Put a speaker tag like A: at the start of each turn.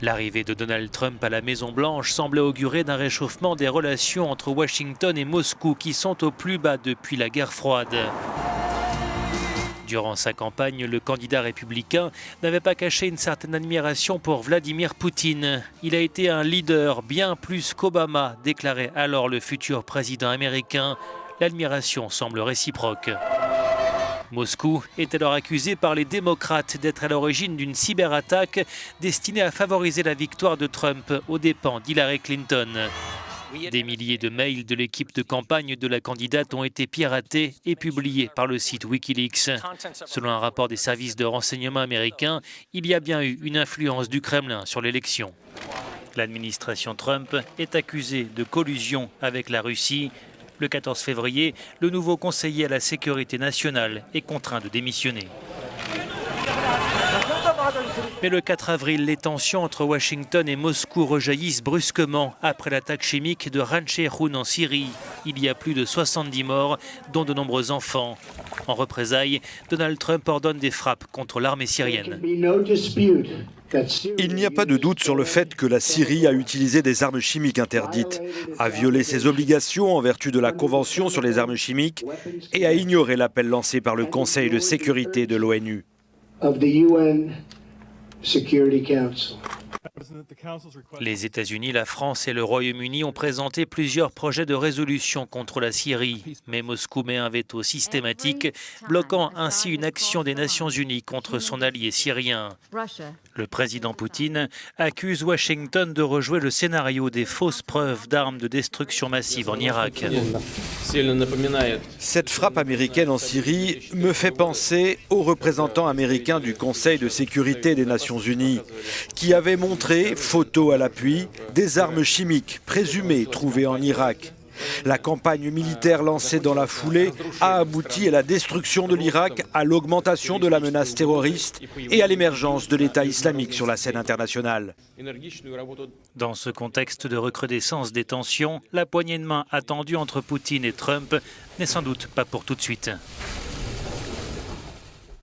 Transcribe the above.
A: L'arrivée de Donald Trump à la Maison-Blanche semblait augurer d'un réchauffement des relations entre Washington et Moscou qui sont au plus bas depuis la guerre froide. Durant sa campagne, le candidat républicain n'avait pas caché une certaine admiration pour Vladimir Poutine. Il a été un leader bien plus qu'Obama, déclarait alors le futur président américain. L'admiration semble réciproque. Moscou est alors accusé par les démocrates d'être à l'origine d'une cyberattaque destinée à favoriser la victoire de Trump aux dépens d'Hillary Clinton. Des milliers de mails de l'équipe de campagne de la candidate ont été piratés et publiés par le site Wikileaks. Selon un rapport des services de renseignement américains, il y a bien eu une influence du Kremlin sur l'élection. L'administration Trump est accusée de collusion avec la Russie. Le 14 février, le nouveau conseiller à la sécurité nationale est contraint de démissionner. Mais le 4 avril, les tensions entre Washington et Moscou rejaillissent brusquement après l'attaque chimique de Khan Cheikhoun en Syrie. Il y a plus de 70 morts, dont de nombreux enfants. En représailles, Donald Trump ordonne des frappes contre l'armée syrienne.
B: Il n'y a pas de doute sur le fait que la Syrie a utilisé des armes chimiques interdites, a violé ses obligations en vertu de la Convention sur les armes chimiques et a ignoré l'appel lancé par le Conseil de sécurité de l'ONU.
A: Les États-Unis, la France et le Royaume-Uni ont présenté plusieurs projets de résolution contre la Syrie. Mais Moscou met un veto systématique, bloquant ainsi une action des Nations Unies contre son allié syrien. Le président Poutine accuse Washington de rejouer le scénario des fausses preuves d'armes de destruction massive en Irak.
B: Cette frappe américaine en Syrie me fait penser aux représentants américains du Conseil de sécurité des Nations Unies, qui avaient montré, photos à l'appui, des armes chimiques présumées trouvées en Irak. La campagne militaire lancée dans la foulée a abouti à la destruction de l'Irak, à l'augmentation de la menace terroriste et à l'émergence de l'État islamique sur la scène internationale.
A: Dans ce contexte de recrudescence des tensions, la poignée de main attendue entre Poutine et Trump n'est sans doute pas pour tout de suite.